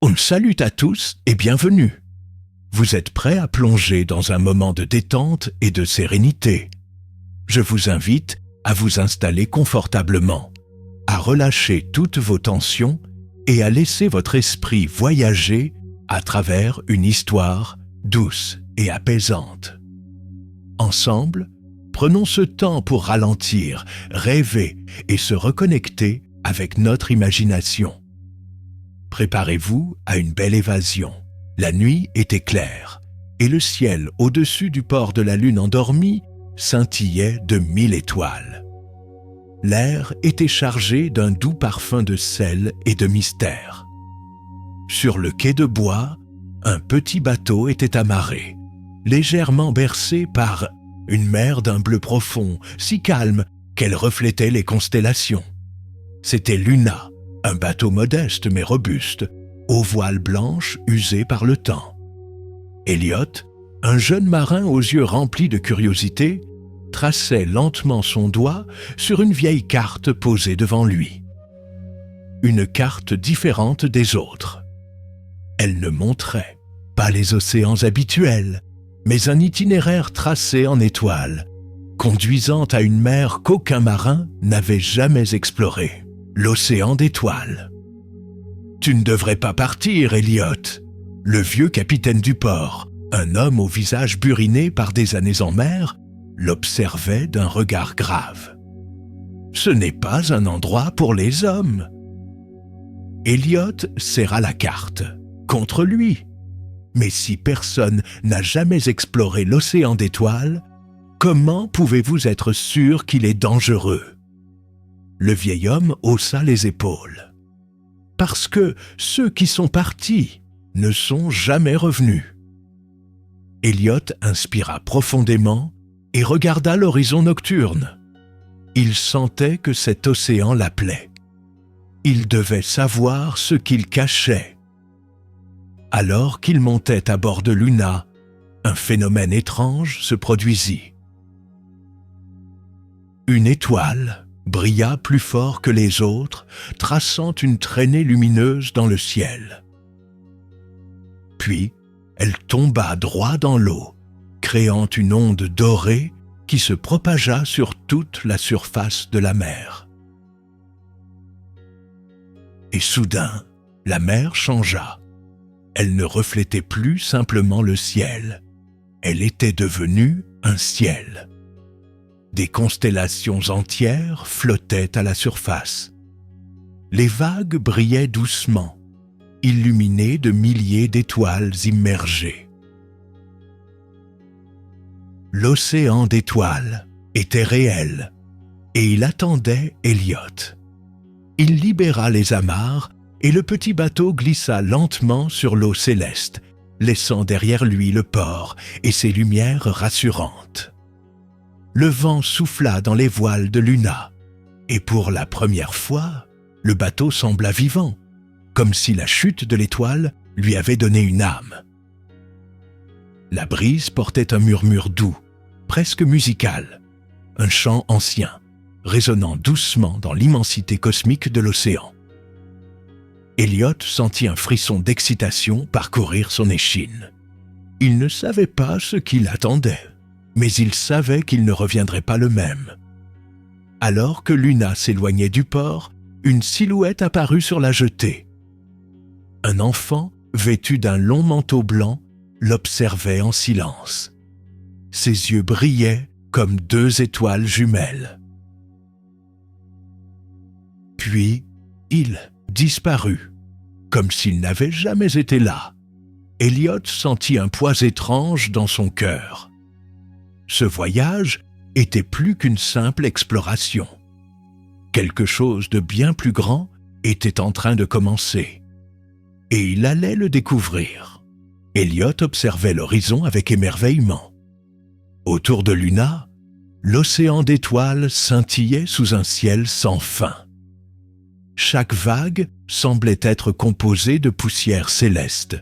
On salue à tous et bienvenue. Vous êtes prêts à plonger dans un moment de détente et de sérénité. Je vous invite à vous installer confortablement, à relâcher toutes vos tensions et à laisser votre esprit voyager à travers une histoire douce et apaisante. Ensemble, prenons ce temps pour ralentir, rêver et se reconnecter avec notre imagination. Préparez-vous à une belle évasion. La nuit était claire et le ciel au-dessus du port de la lune endormie scintillait de 1000 étoiles. L'air était chargé d'un doux parfum de sel et de mystère. Sur le quai de bois, un petit bateau était amarré, légèrement bercé par une mer d'un bleu profond, si calme qu'elle reflétait les constellations. C'était Luna, un bateau modeste mais robuste, aux voiles blanches usées par le temps. Elliot, un jeune marin aux yeux remplis de curiosité, traçait lentement son doigt sur une vieille carte posée devant lui. Une carte différente des autres. Elle ne montrait pas les océans habituels, mais un itinéraire tracé en étoiles, conduisant à une mer qu'aucun marin n'avait jamais explorée. L'océan d'étoiles. « Tu ne devrais pas partir, Elliot !» Le vieux capitaine du port, un homme au visage buriné par des années en mer, l'observait d'un regard grave. « Ce n'est pas un endroit pour les hommes. » Elliot serra la carte, contre lui. Mais si personne n'a jamais exploré l'océan d'étoiles, comment pouvez-vous être sûr qu'il est dangereux ? Le vieil homme haussa les épaules. « Parce que ceux qui sont partis ne sont jamais revenus. » Elliot inspira profondément et regarda l'horizon nocturne. Il sentait que cet océan l'appelait. Il devait savoir ce qu'il cachait. Alors qu'il montait à bord de Luna, un phénomène étrange se produisit. Une étoile brilla plus fort que les autres, traçant une traînée lumineuse dans le ciel. Puis, elle tomba droit dans l'eau, créant une onde dorée qui se propagea sur toute la surface de la mer. Et soudain, la mer changea. Elle ne reflétait plus simplement le ciel. Elle était devenue un ciel. Des constellations entières flottaient à la surface. Les vagues brillaient doucement, illuminées de milliers d'étoiles immergées. L'océan d'étoiles était réel, et il attendait Elliot. Il libéra les amarres, et le petit bateau glissa lentement sur l'eau céleste, laissant derrière lui le port et ses lumières rassurantes. Le vent souffla dans les voiles de Luna, et pour la première fois, le bateau sembla vivant, comme si la chute de l'étoile lui avait donné une âme. La brise portait un murmure doux, presque musical, un chant ancien, résonnant doucement dans l'immensité cosmique de l'océan. Elliot sentit un frisson d'excitation parcourir son échine. Il ne savait pas ce qui l'attendait, mais il savait qu'il ne reviendrait pas le même. Alors que Luna s'éloignait du port, une silhouette apparut sur la jetée. Un enfant, vêtu d'un long manteau blanc, l'observait en silence. Ses yeux brillaient comme deux étoiles jumelles. Puis, il disparut, comme s'il n'avait jamais été là. Elliot sentit un poids étrange dans son cœur. Ce voyage était plus qu'une simple exploration. Quelque chose de bien plus grand était en train de commencer. Et il allait le découvrir. Elliot observait l'horizon avec émerveillement. Autour de Luna, l'océan d'étoiles scintillait sous un ciel sans fin. Chaque vague semblait être composée de poussière céleste,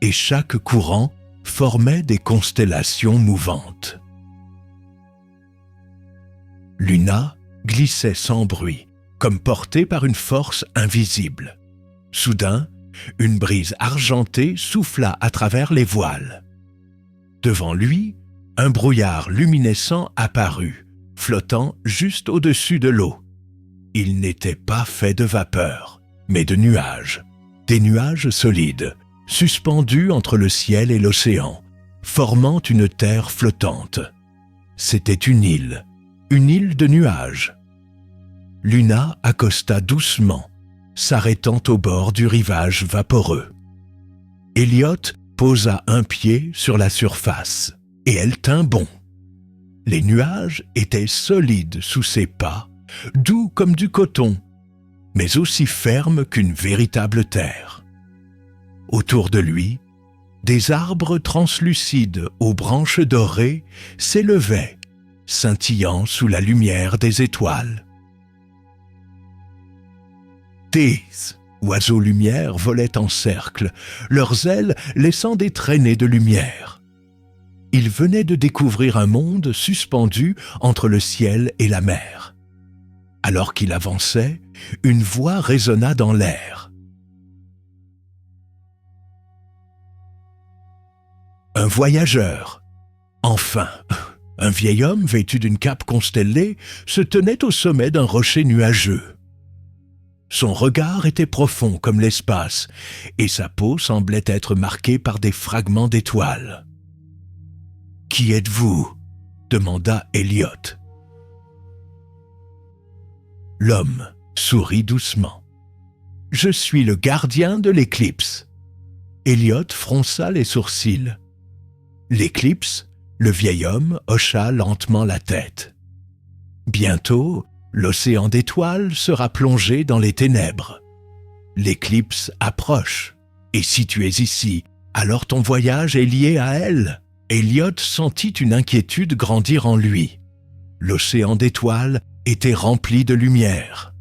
et chaque courant formait des constellations mouvantes. Luna glissait sans bruit, comme portée par une force invisible. Soudain, une brise argentée souffla à travers les voiles. Devant lui, un brouillard luminescent apparut, flottant juste au-dessus de l'eau. Il n'était pas fait de vapeur, mais de nuages. Des nuages solides, suspendus entre le ciel et l'océan, formant une terre flottante. C'était une île de nuages. Luna accosta doucement, s'arrêtant au bord du rivage vaporeux. Elliot posa un pied sur la surface, et elle tint bon. Les nuages étaient solides sous ses pas, doux comme du coton, mais aussi fermes qu'une véritable terre. Autour de lui, des arbres translucides aux branches dorées s'élevaient, scintillant sous la lumière des étoiles. Des oiseaux-lumière volaient en cercle, leurs ailes laissant des traînées de lumière. Il venait de découvrir un monde suspendu entre le ciel et la mer. Alors qu'il avançait, une voix résonna dans l'air. Un voyageur. Enfin, un vieil homme vêtu d'une cape constellée se tenait au sommet d'un rocher nuageux. Son regard était profond comme l'espace, et sa peau semblait être marquée par des fragments d'étoiles. « Qui êtes-vous » demanda Elliot. L'homme sourit doucement. « Je suis le gardien de l'éclipse. » Elliot fronça les sourcils. L'éclipse, le vieil homme hocha lentement la tête. Bientôt, l'océan d'étoiles sera plongé dans les ténèbres. L'éclipse approche, et si tu es ici, alors ton voyage est lié à elle. Elliot sentit une inquiétude grandir en lui. L'océan d'étoiles était rempli de lumière.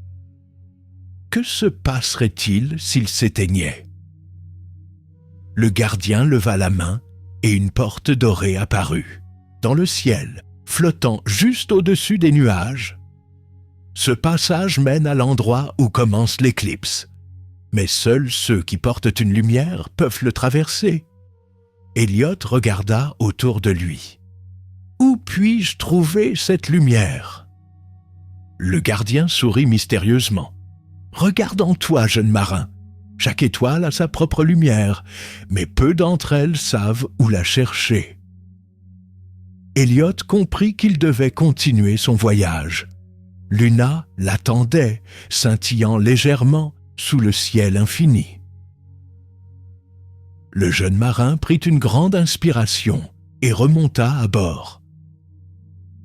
Que se passerait-il s'il s'éteignait? Le gardien leva la main et une porte dorée apparut, dans le ciel, flottant juste au-dessus des nuages. Ce passage mène à l'endroit où commence l'éclipse, mais seuls ceux qui portent une lumière peuvent le traverser. Elliot regarda autour de lui. « Où puis-je trouver cette lumière ?» Le gardien sourit mystérieusement. « Regarde en toi, jeune marin. Chaque étoile a sa propre lumière, mais peu d'entre elles savent où la chercher. » Elliot comprit qu'il devait continuer son voyage. Luna l'attendait, scintillant légèrement sous le ciel infini. Le jeune marin prit une grande inspiration et remonta à bord.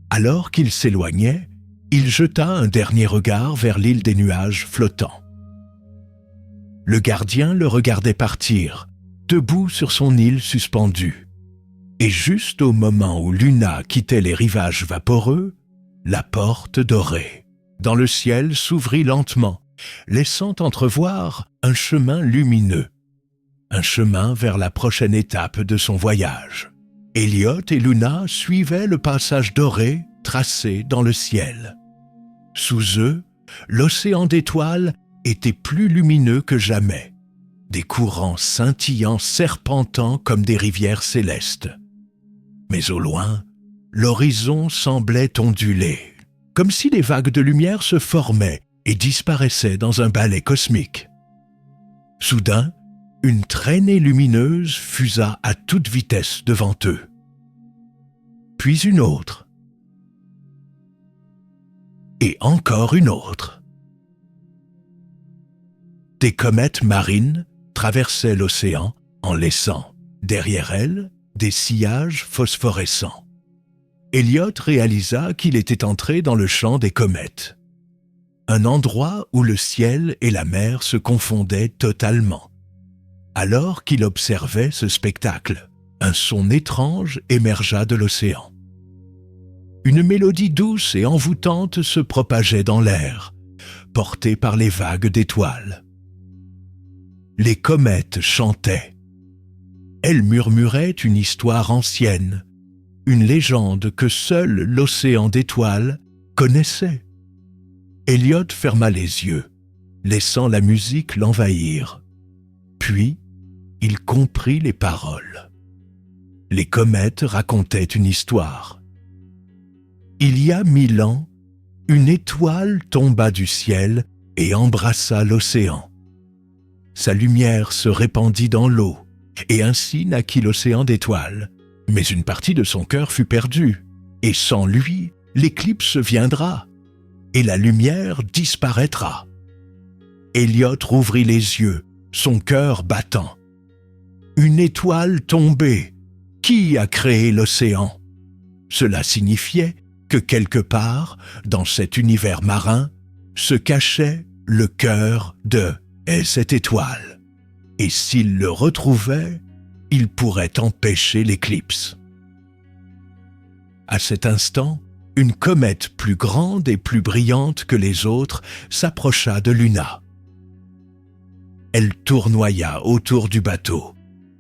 Alors qu'il s'éloignait, il jeta un dernier regard vers l'île des nuages flottants. Le gardien le regardait partir, debout sur son île suspendue. Et juste au moment où Luna quittait les rivages vaporeux, la porte dorée, dans le ciel, s'ouvrit lentement, laissant entrevoir un chemin lumineux. Un chemin vers la prochaine étape de son voyage. Elliot et Luna suivaient le passage doré tracé dans le ciel. Sous eux, l'océan d'étoiles était plus lumineux que jamais, des courants scintillants serpentant comme des rivières célestes. Mais au loin, l'horizon semblait onduler, comme si des vagues de lumière se formaient et disparaissaient dans un ballet cosmique. Soudain, une traînée lumineuse fusa à toute vitesse devant eux. Puis une autre. Et encore une autre. Des comètes marines traversaient l'océan en laissant, derrière elles, des sillages phosphorescents. Elliot réalisa qu'il était entré dans le champ des comètes. Un endroit où le ciel et la mer se confondaient totalement. Alors qu'il observait ce spectacle, un son étrange émergea de l'océan. Une mélodie douce et envoûtante se propageait dans l'air, portée par les vagues d'étoiles. Les comètes chantaient. Elles murmuraient une histoire ancienne, une légende que seul l'océan d'étoiles connaissait. Elliot ferma les yeux, laissant la musique l'envahir. Puis, il comprit les paroles. Les comètes racontaient une histoire. Il y a 1000 ans, une étoile tomba du ciel et embrassa l'océan. Sa lumière se répandit dans l'eau, et ainsi naquit l'océan d'étoiles. Mais une partie de son cœur fut perdue, et sans lui, l'éclipse viendra, et la lumière disparaîtra. Elliot rouvrit les yeux, son cœur battant. Une étoile tombée, qui a créé l'océan? Cela signifiait que quelque part, dans cet univers marin, se cachait le cœur de cette étoile. Et s'il le retrouvait, il pourrait empêcher l'éclipse. À cet instant, une comète plus grande et plus brillante que les autres s'approcha de Luna. Elle tournoya autour du bateau,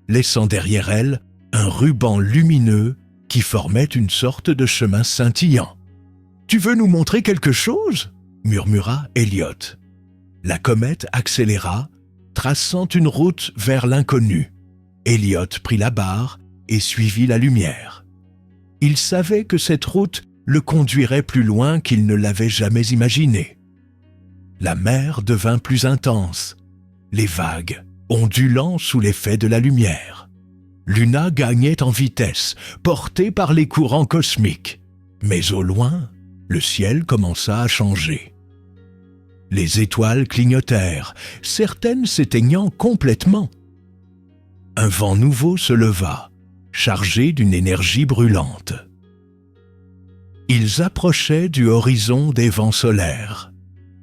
laissant derrière elle un ruban lumineux qui formait une sorte de chemin scintillant. « Tu veux nous montrer quelque chose ?» murmura Elliot. La comète accéléra, traçant une route vers l'inconnu. Elliot prit la barre et suivit la lumière. Il savait que cette route le conduirait plus loin qu'il ne l'avait jamais imaginé. La mer devint plus intense, les vagues ondulant sous l'effet de la lumière. Luna gagnait en vitesse, portée par les courants cosmiques. Mais au loin, le ciel commença à changer. Les étoiles clignotèrent, certaines s'éteignant complètement. Un vent nouveau se leva, chargé d'une énergie brûlante. Ils approchaient du horizon des vents solaires,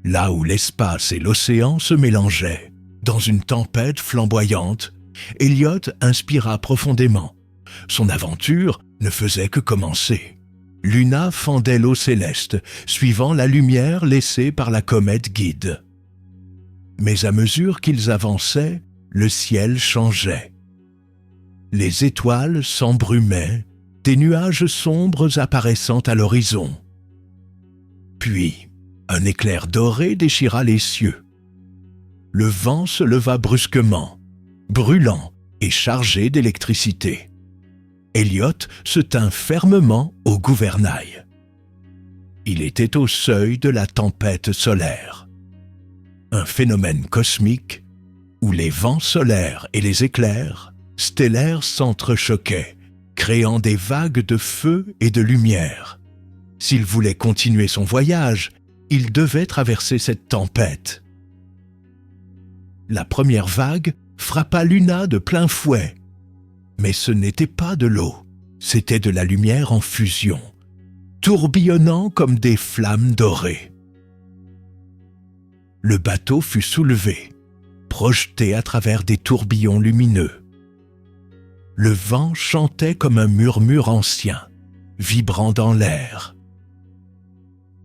là où l'espace et l'océan se mélangeaient. Dans une tempête flamboyante, Elliot inspira profondément. Son aventure ne faisait que commencer. Luna fendait l'eau céleste, suivant la lumière laissée par la comète guide. Mais à mesure qu'ils avançaient, le ciel changeait. Les étoiles s'embrumaient, des nuages sombres apparaissant à l'horizon. Puis, un éclair doré déchira les cieux. Le vent se leva brusquement, brûlant et chargé d'électricité. Elliot se tint fermement au gouvernail. Il était au seuil de la tempête solaire. Un phénomène cosmique où les vents solaires et les éclairs stellaires s'entrechoquaient, créant des vagues de feu et de lumière. S'il voulait continuer son voyage, il devait traverser cette tempête. La première vague frappa Luna de plein fouet. Mais ce n'était pas de l'eau, c'était de la lumière en fusion, tourbillonnant comme des flammes dorées. Le bateau fut soulevé, projeté à travers des tourbillons lumineux. Le vent chantait comme un murmure ancien, vibrant dans l'air.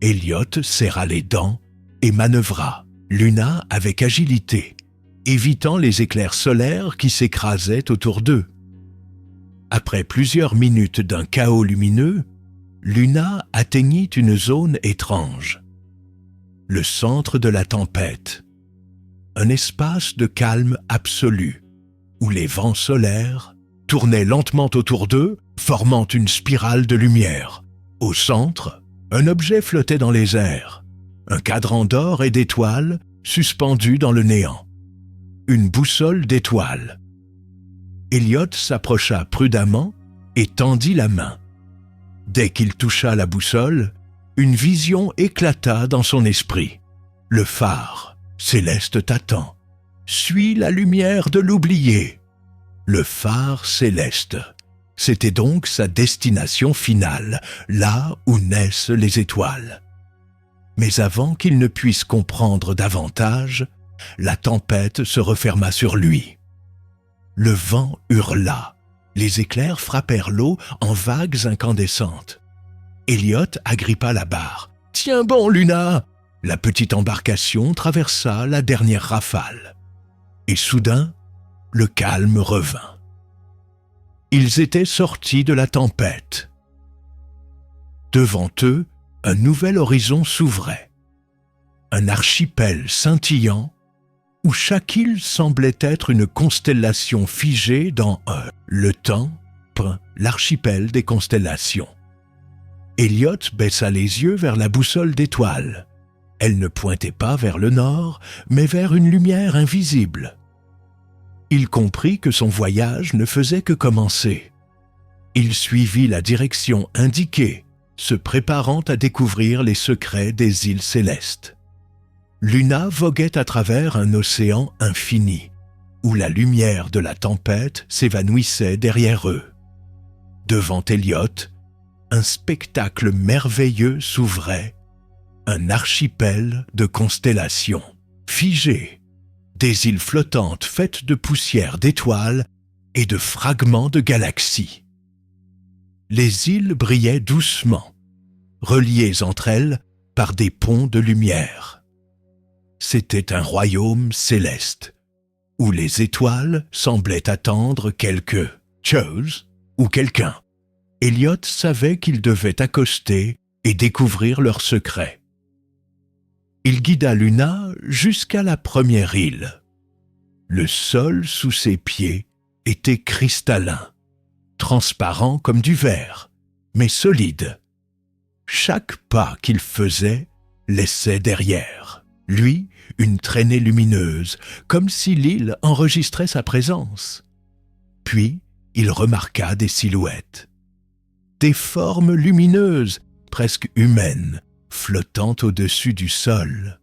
Elliot serra les dents et manœuvra, Luna avec agilité, évitant les éclairs solaires qui s'écrasaient autour d'eux. Après plusieurs minutes d'un chaos lumineux, Luna atteignit une zone étrange. Le centre de la tempête. Un espace de calme absolu, où les vents solaires tournaient lentement autour d'eux, formant une spirale de lumière. Au centre, un objet flottait dans les airs, un cadran d'or et d'étoiles suspendu dans le néant. Une boussole d'étoiles. Elliot s'approcha prudemment et tendit la main. Dès qu'il toucha la boussole, une vision éclata dans son esprit. Le phare, céleste t'attend. Suis la lumière de l'oublié. Le phare céleste. C'était donc sa destination finale, là où naissent les étoiles. Mais avant qu'il ne puisse comprendre davantage, la tempête se referma sur lui. Le vent hurla, les éclairs frappèrent l'eau en vagues incandescentes. Elliot agrippa la barre. « Tiens bon, Luna !» La petite embarcation traversa la dernière rafale. Et soudain, le calme revint. Ils étaient sortis de la tempête. Devant eux, un nouvel horizon s'ouvrait. Un archipel scintillant, où chaque île semblait être une constellation figée dans le temps, l'archipel des constellations. Elliot baissa les yeux vers la boussole d'étoiles. Elle ne pointait pas vers le nord, mais vers une lumière invisible. Il comprit que son voyage ne faisait que commencer. Il suivit la direction indiquée, se préparant à découvrir les secrets des îles célestes. Luna voguait à travers un océan infini, où la lumière de la tempête s'évanouissait derrière eux. Devant Elliot, un spectacle merveilleux s'ouvrait, un archipel de constellations, figées, des îles flottantes faites de poussière d'étoiles et de fragments de galaxies. Les îles brillaient doucement, reliées entre elles par des ponts de lumière. C'était un royaume céleste, où les étoiles semblaient attendre quelque chose ou quelqu'un. Elliot savait qu'il devait accoster et découvrir leurs secrets. Il guida Luna jusqu'à la première île. Le sol sous ses pieds était cristallin, transparent comme du verre, mais solide. Chaque pas qu'il faisait laissait derrière lui une traînée lumineuse, comme si l'île enregistrait sa présence. Puis, il remarqua des silhouettes. Des formes lumineuses, presque humaines, flottant au-dessus du sol.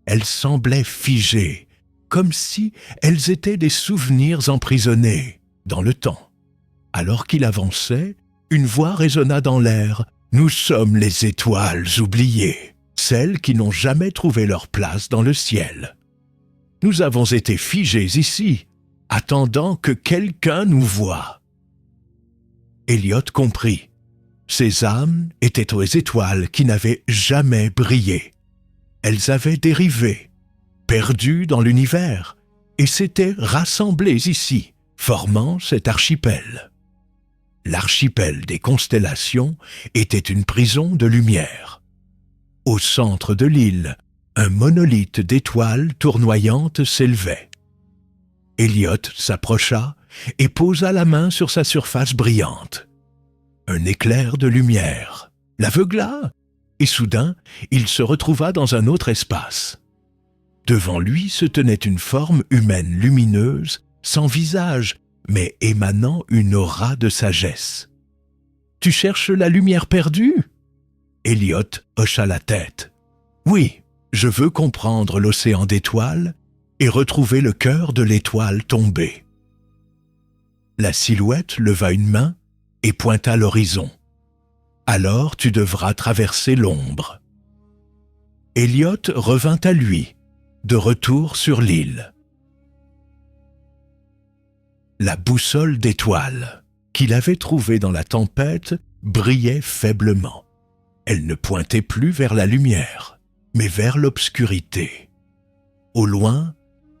Elles semblaient figées, comme si elles étaient des souvenirs emprisonnés dans le temps. Alors qu'il avançait, une voix résonna dans l'air. « Nous sommes les étoiles oubliées, celles qui n'ont jamais trouvé leur place dans le ciel. Nous avons été figés ici, attendant que quelqu'un nous voie. » Elliot comprit. Ces âmes étaient aux étoiles qui n'avaient jamais brillé. Elles avaient dérivé, perdues dans l'univers, et s'étaient rassemblées ici, formant cet archipel. L'archipel des constellations était une prison de lumière. Au centre de l'île, un monolithe d'étoiles tournoyantes s'élevait. Elliot s'approcha et posa la main sur sa surface brillante. Un éclair de lumière l'aveugla, et soudain, il se retrouva dans un autre espace. Devant lui se tenait une forme humaine lumineuse, sans visage, mais émanant une aura de sagesse. « Tu cherches la lumière perdue ?» Elliot hocha la tête. « Oui, je veux comprendre l'océan d'étoiles et retrouver le cœur de l'étoile tombée. » La silhouette leva une main et pointa l'horizon. « Alors tu devras traverser l'ombre. » Elliot revint à lui, de retour sur l'île. La boussole d'étoiles qu'il avait trouvée dans la tempête brillait faiblement. Elle ne pointait plus vers la lumière, mais vers l'obscurité. Au loin,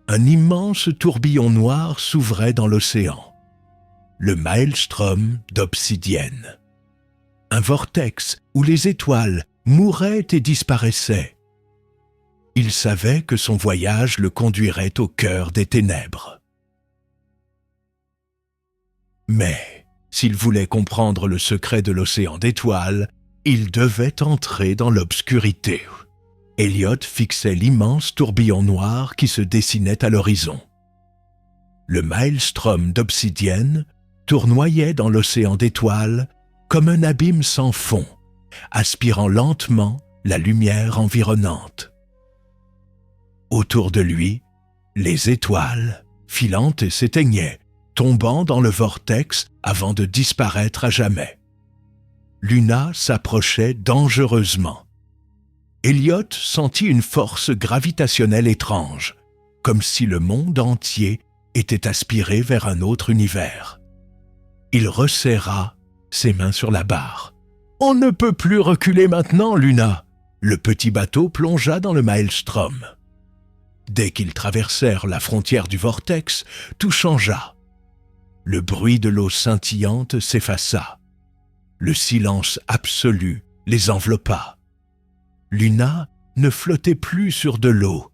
un immense tourbillon noir s'ouvrait dans l'océan. Le maelstrom d'obsidienne. Un vortex où les étoiles mouraient et disparaissaient. Il savait que son voyage le conduirait au cœur des ténèbres. Mais, s'il voulait comprendre le secret de l'océan d'étoiles, il devait entrer dans l'obscurité. Elliot fixait l'immense tourbillon noir qui se dessinait à l'horizon. Le maelstrom d'obsidienne tournoyait dans l'océan d'étoiles comme un abîme sans fond, aspirant lentement la lumière environnante. Autour de lui, les étoiles, filantes, s'éteignaient, tombant dans le vortex avant de disparaître à jamais. Luna s'approchait dangereusement. Elliot sentit une force gravitationnelle étrange, comme si le monde entier était aspiré vers un autre univers. Il resserra ses mains sur la barre. « On ne peut plus reculer maintenant, Luna !» Le petit bateau plongea dans le maelstrom. Dès qu'ils traversèrent la frontière du vortex, tout changea. Le bruit de l'eau scintillante s'effaça. Le silence absolu les enveloppa. Luna ne flottait plus sur de l'eau.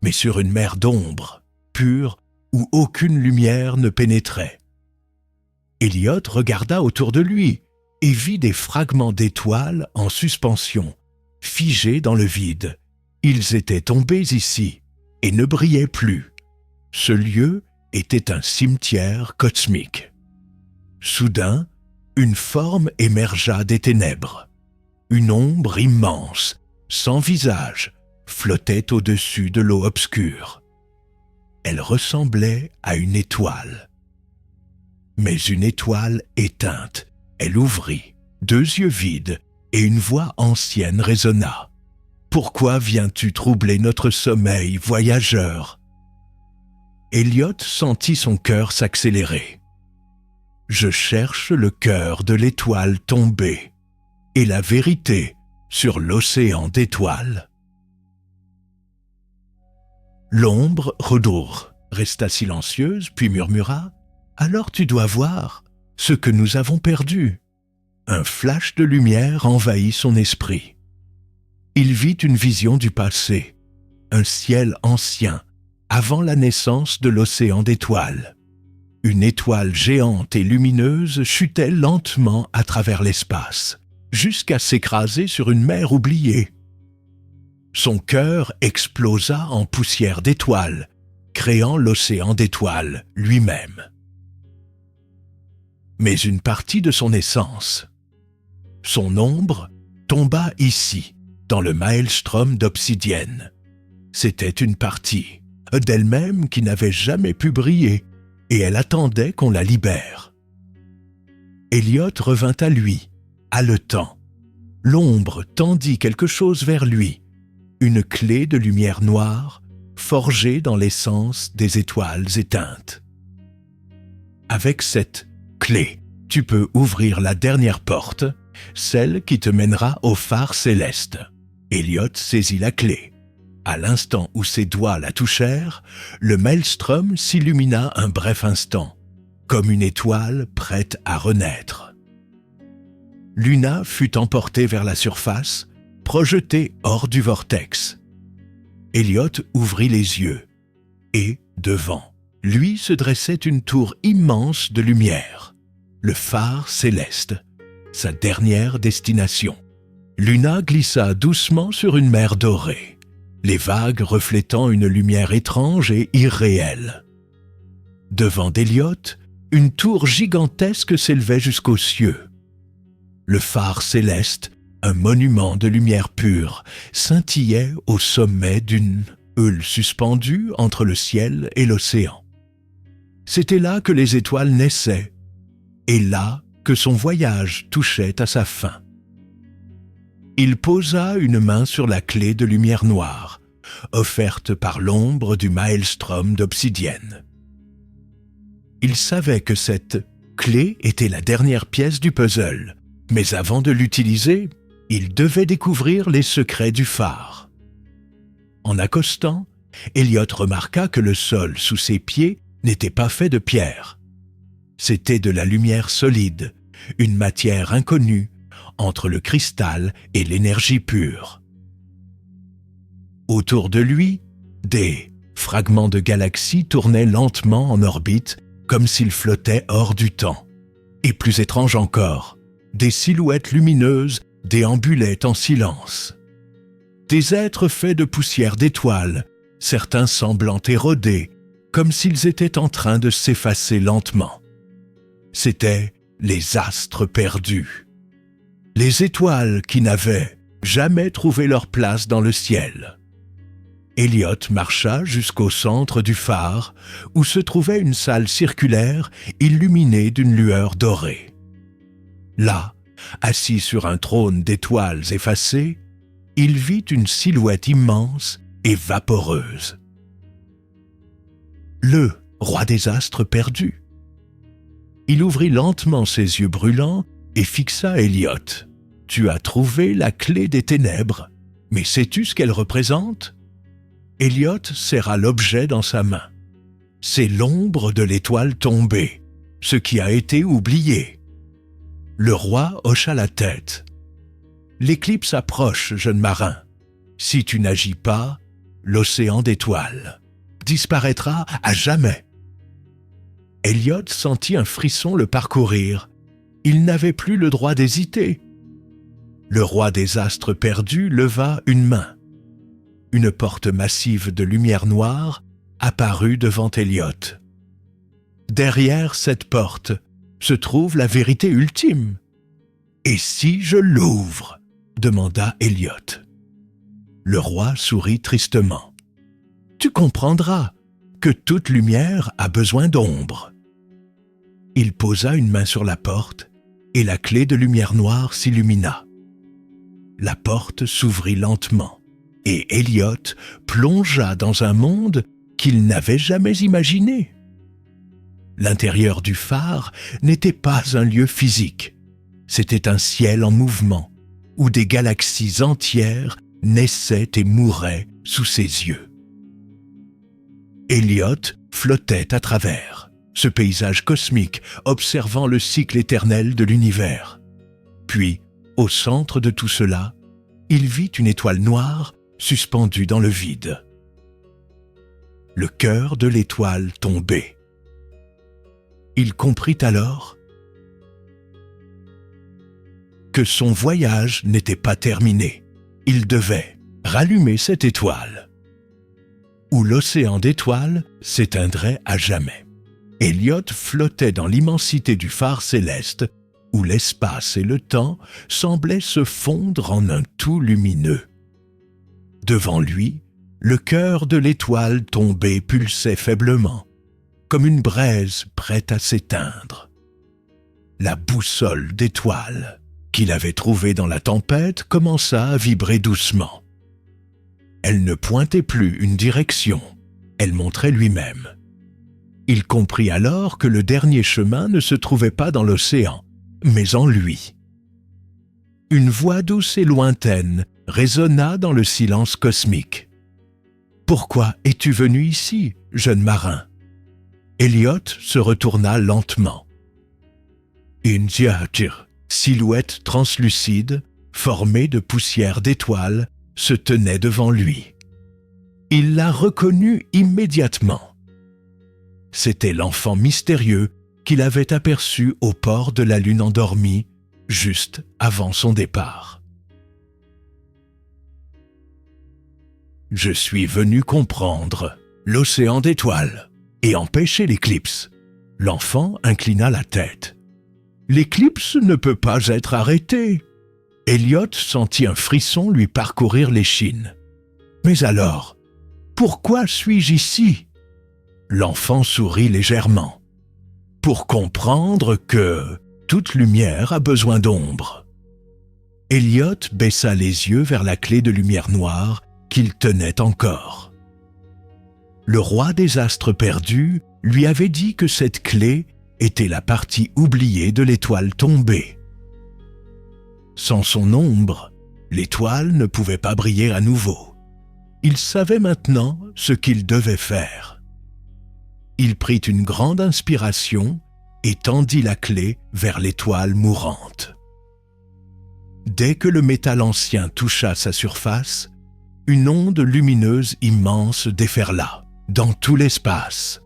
mais sur une mer d'ombre, pure, où aucune lumière ne pénétrait. Elliot regarda autour de lui et vit des fragments d'étoiles en suspension, figés dans le vide. Ils étaient tombés ici et ne brillaient plus. Ce lieu était un cimetière cosmique. Soudain, une forme émergea des ténèbres. Une ombre immense, sans visage, flottait au-dessus de l'eau obscure. Elle ressemblait à une étoile. Mais une étoile éteinte. Elle ouvrit, 2 yeux vides, et une voix ancienne résonna. « Pourquoi viens-tu troubler notre sommeil, voyageur ?» Elliot sentit son cœur s'accélérer. « Je cherche le cœur de l'étoile tombée et la vérité sur l'océan d'étoiles. » L'ombre, Redour, resta silencieuse, puis murmura « Alors tu dois voir ce que nous avons perdu. » Un flash de lumière envahit son esprit. Il vit une vision du passé, un ciel ancien, avant la naissance de l'océan d'étoiles. Une étoile géante et lumineuse chutait lentement à travers l'espace, jusqu'à s'écraser sur une mer oubliée. Son cœur explosa en poussière d'étoiles, créant l'océan d'étoiles lui-même. Mais une partie de son essence, son ombre, tomba ici, dans le maelstrom d'obsidienne. C'était une partie d'elle-même qui n'avait jamais pu briller, et elle attendait qu'on la libère. Elliot revint à lui, haletant. L'ombre tendit quelque chose vers lui, une clé de lumière noire, forgée dans l'essence des étoiles éteintes. Avec cette clé, tu peux ouvrir la dernière porte, celle qui te mènera au phare céleste. Elliot saisit la clé. À l'instant où ses doigts la touchèrent, le maelstrom s'illumina un bref instant, comme une étoile prête à renaître. Luna fut emportée vers la surface, projetée hors du vortex. Elliot ouvrit les yeux, et, devant, lui se dressait une tour immense de lumière, le phare céleste, sa dernière destination. Luna glissa doucement sur une mer dorée, les vagues reflétant une lumière étrange et irréelle. Devant d'Elliot, une tour gigantesque s'élevait jusqu'aux cieux. Le phare céleste, un monument de lumière pure, scintillait au sommet d'une houle suspendue entre le ciel et l'océan. C'était là que les étoiles naissaient, et là que son voyage touchait à sa fin. Il posa une main sur la clé de lumière noire, offerte par l'ombre du maelstrom d'obsidienne. Il savait que cette clé était la dernière pièce du puzzle, mais avant de l'utiliser, il devait découvrir les secrets du phare. En accostant, Elliot remarqua que le sol sous ses pieds n'était pas fait de pierre. C'était de la lumière solide, une matière inconnue, entre le cristal et l'énergie pure. Autour de lui, des fragments de galaxies tournaient lentement en orbite, comme s'ils flottaient hors du temps. Et plus étrange encore, des silhouettes lumineuses déambulaient en silence. Des êtres faits de poussière d'étoiles, certains semblant érodés, comme s'ils étaient en train de s'effacer lentement. C'étaient les astres perdus. Les étoiles qui n'avaient jamais trouvé leur place dans le ciel. Elliot marcha jusqu'au centre du phare, où se trouvait une salle circulaire illuminée d'une lueur dorée. Là, assis sur un trône d'étoiles effacées, il vit une silhouette immense et vaporeuse. Le roi des astres perdu. Il ouvrit lentement ses yeux brûlants et fixa Elliot. « Tu as trouvé la clé des ténèbres, mais sais-tu ce qu'elle représente ?» Elliot serra l'objet dans sa main. « C'est l'ombre de l'étoile tombée, ce qui a été oublié. » Le roi hocha la tête. « L'éclipse approche, jeune marin. Si tu n'agis pas, l'océan d'étoiles, disparaîtra à jamais. Elliot sentit un frisson le parcourir. Il n'avait plus le droit d'hésiter. Le roi des astres perdus leva une main. Une porte massive de lumière noire apparut devant Elliot. Derrière cette porte se trouve la vérité ultime. « Et si je l'ouvre ?» demanda Elliot. Le roi sourit tristement. « Tu comprendras que toute lumière a besoin d'ombre. » Il posa une main sur la porte et la clé de lumière noire s'illumina. La porte s'ouvrit lentement et Elliot plongea dans un monde qu'il n'avait jamais imaginé. L'intérieur du phare n'était pas un lieu physique. C'était un ciel en mouvement, où des galaxies entières naissaient et mouraient sous ses yeux. Elliot flottait à travers ce paysage cosmique, observant le cycle éternel de l'univers. Puis, au centre de tout cela, il vit une étoile noire suspendue dans le vide. Le cœur de l'étoile tombait. Il comprit alors que son voyage n'était pas terminé. Il devait rallumer cette étoile, ou l'océan d'étoiles s'éteindrait à jamais. Elliot flottait dans l'immensité du phare céleste, où l'espace et le temps semblaient se fondre en un tout lumineux. Devant lui, le cœur de l'étoile tombée pulsait faiblement, comme une braise prête à s'éteindre. La boussole d'étoile qu'il avait trouvée dans la tempête commença à vibrer doucement. Elle ne pointait plus une direction, elle montrait lui-même. Il comprit alors que le dernier chemin ne se trouvait pas dans l'océan, mais en lui. Une voix douce et lointaine résonna dans le silence cosmique. « Pourquoi es-tu venu ici, jeune marin ?» Elliot se retourna lentement. Une silhouette translucide, formée de poussière d'étoiles, se tenait devant lui. Il la reconnut immédiatement. C'était l'enfant mystérieux qu'il avait aperçu au port de la lune endormie, juste avant son départ. « Je suis venu comprendre l'océan d'étoiles et empêcher l'éclipse. » L'enfant inclina la tête. « L'éclipse ne peut pas être arrêtée. » Elliot sentit un frisson lui parcourir l'échine. « Mais alors, pourquoi suis-je ici ?» L'enfant sourit légèrement. « Pour comprendre que toute lumière a besoin d'ombre. » Elliot baissa les yeux vers la clé de lumière noire qu'il tenait encore. Le roi des astres perdus lui avait dit que cette clé était la partie oubliée de l'étoile tombée. Sans son ombre, l'étoile ne pouvait pas briller à nouveau. Il savait maintenant ce qu'il devait faire. Il prit une grande inspiration et tendit la clé vers l'étoile mourante. Dès que le métal ancien toucha sa surface, une onde lumineuse immense déferla dans tout l'espace.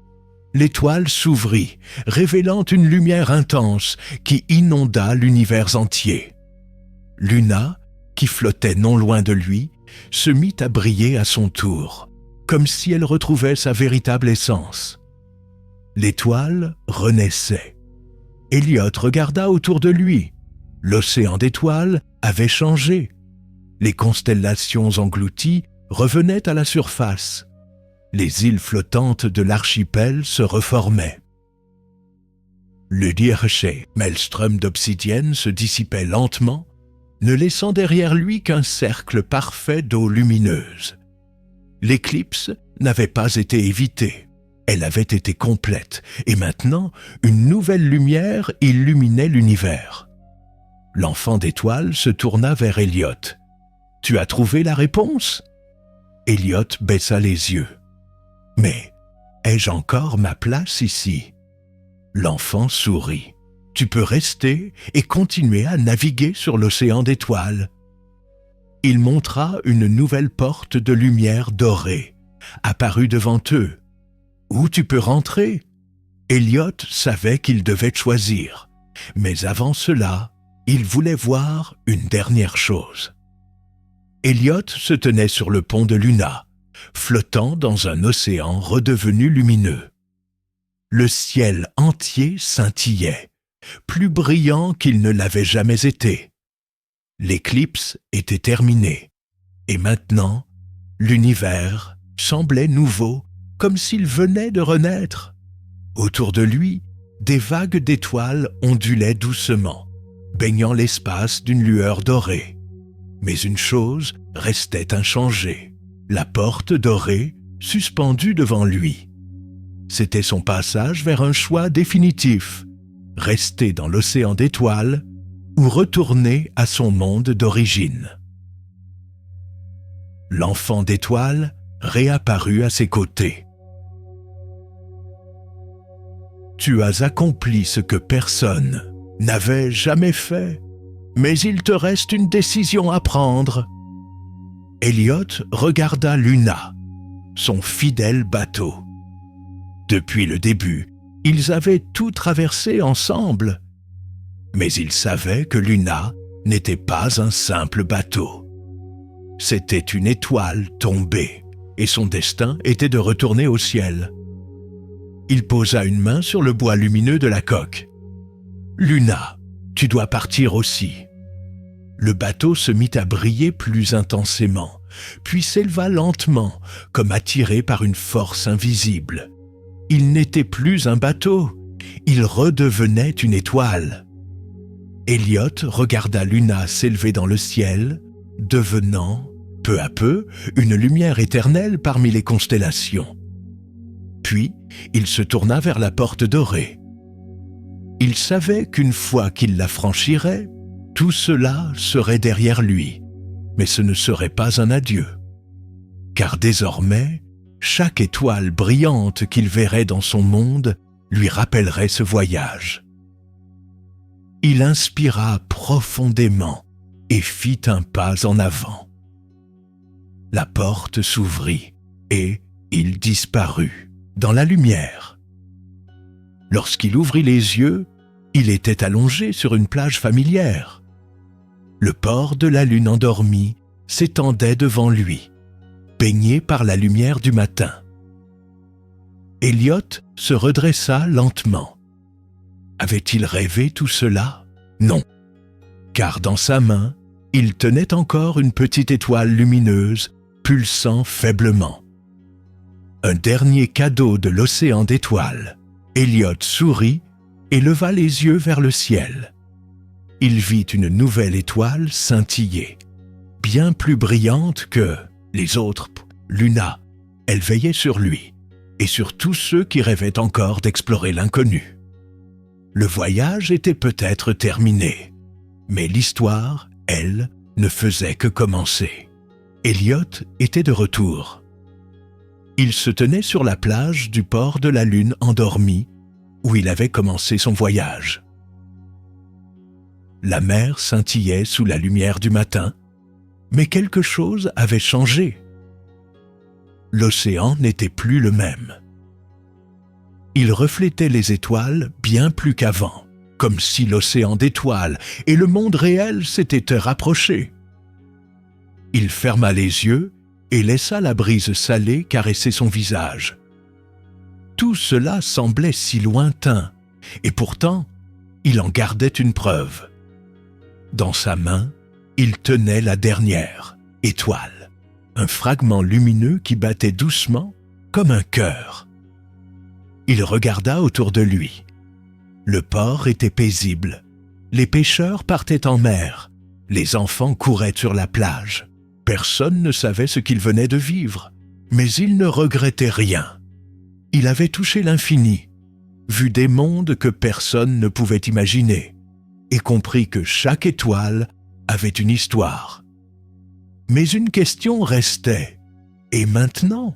L'étoile s'ouvrit, révélant une lumière intense qui inonda l'univers entier. Luna, qui flottait non loin de lui, se mit à briller à son tour, comme si elle retrouvait sa véritable essence. L'étoile renaissait. Elliot regarda autour de lui. L'océan d'étoiles avait changé. Les constellations englouties revenaient à la surface. Les îles flottantes de l'archipel se reformaient. Le Diersche maelstrom d'obsidienne se dissipait lentement, ne laissant derrière lui qu'un cercle parfait d'eau lumineuse. L'éclipse n'avait pas été évitée. Elle avait été complète, et maintenant, une nouvelle lumière illuminait l'univers. L'enfant d'étoile se tourna vers Elliot. « Tu as trouvé la réponse ?» Elliot baissa les yeux. « Mais ai-je encore ma place ici ?» L'enfant sourit. « Tu peux rester et continuer à naviguer sur l'océan d'étoiles. » il montra une nouvelle porte de lumière dorée, apparue devant eux. « Où tu peux rentrer ?» Elliot savait qu'il devait choisir, mais avant cela, il voulait voir une dernière chose. Elliot se tenait sur le pont de Luna, flottant dans un océan redevenu lumineux. Le ciel entier scintillait, plus brillant qu'il ne l'avait jamais été. L'éclipse était terminée, et maintenant, l'univers semblait nouveau, comme s'il venait de renaître. Autour de lui, des vagues d'étoiles ondulaient doucement, baignant l'espace d'une lueur dorée. Mais une chose restait inchangée, la porte dorée suspendue devant lui. C'était son passage vers un choix définitif, rester dans l'océan d'étoiles ou retourner à son monde d'origine. L'enfant d'étoiles réapparut à ses côtés. « Tu as accompli ce que personne n'avait jamais fait, mais il te reste une décision à prendre. » Elliot regarda Luna, son fidèle bateau. Depuis le début, ils avaient tout traversé ensemble. Mais il savait que Luna n'était pas un simple bateau. C'était une étoile tombée, et son destin était de retourner au ciel. Il posa une main sur le bois lumineux de la coque. « Luna, tu dois partir aussi. » Le bateau se mit à briller plus intensément, puis s'éleva lentement, comme attiré par une force invisible. Il n'était plus un bateau, il redevenait une étoile. Elliot regarda Luna s'élever dans le ciel, devenant, peu à peu, une lumière éternelle parmi les constellations. Puis, il se tourna vers la porte dorée. Il savait qu'une fois qu'il la franchirait, tout cela serait derrière lui, mais ce ne serait pas un adieu. Car désormais, chaque étoile brillante qu'il verrait dans son monde lui rappellerait ce voyage. Il inspira profondément et fit un pas en avant. La porte s'ouvrit et il disparut dans la lumière. Lorsqu'il ouvrit les yeux, il était allongé sur une plage familière. Le port de la lune endormie s'étendait devant lui, baigné par la lumière du matin. Elliot se redressa lentement. Avait-il rêvé tout cela? Non, car dans sa main, il tenait encore une petite étoile lumineuse, pulsant faiblement. Un dernier cadeau de l'océan d'étoiles. Elliot sourit et leva les yeux vers le ciel. Il vit une nouvelle étoile scintiller, bien plus brillante que les autres. Luna, elle veillait sur lui et sur tous ceux qui rêvaient encore d'explorer l'inconnu. Le voyage était peut-être terminé, mais l'histoire, elle, ne faisait que commencer. Elliot était de retour. Il se tenait sur la plage du port de la lune endormie, où il avait commencé son voyage. La mer scintillait sous la lumière du matin, mais quelque chose avait changé. L'océan n'était plus le même. Il reflétait les étoiles bien plus qu'avant, comme si l'océan d'étoiles et le monde réel s'étaient rapprochés. Il ferma les yeux et laissa la brise salée caresser son visage. Tout cela semblait si lointain, et pourtant, il en gardait une preuve. Dans sa main, il tenait la dernière étoile, un fragment lumineux qui battait doucement comme un cœur. Il regarda autour de lui. Le port était paisible. Les pêcheurs partaient en mer. Les enfants couraient sur la plage. Personne ne savait ce qu'il venait de vivre, mais il ne regrettait rien. Il avait touché l'infini, vu des mondes que personne ne pouvait imaginer, et compris que chaque étoile avait une histoire. Mais une question restait. Et maintenant?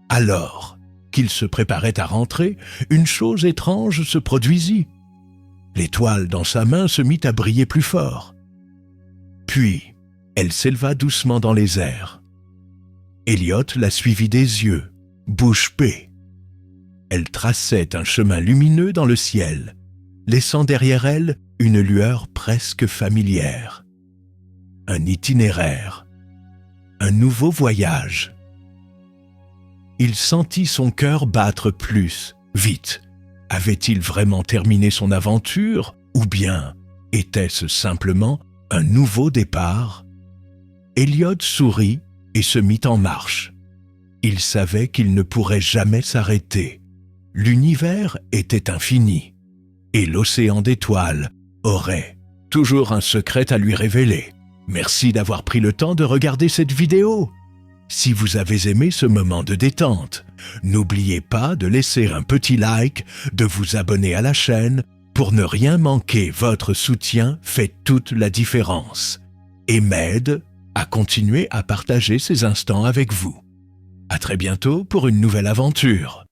Alors qu'il se préparait à rentrer, une chose étrange se produisit. L'étoile dans sa main se mit à briller plus fort. Puis, Elle s'éleva doucement dans les airs. Elliot la suivit des yeux, bouche bée. Elle traçait un chemin lumineux dans le ciel, laissant derrière elle une lueur presque familière. Un itinéraire, un nouveau voyage. Il sentit son cœur battre plus, vite. Avait-il vraiment terminé son aventure, ou bien était-ce simplement un nouveau départ? Elliot sourit et se mit en marche. Il savait qu'il ne pourrait jamais s'arrêter. L'univers était infini, et l'océan d'étoiles aurait toujours un secret à lui révéler. Merci d'avoir pris le temps de regarder cette vidéo. Si vous avez aimé ce moment de détente, n'oubliez pas de laisser un petit like, de vous abonner à la chaîne pour ne rien manquer. Votre soutien fait toute la différence et m'aide à continuer à partager ces instants avec vous. À très bientôt pour une nouvelle aventure.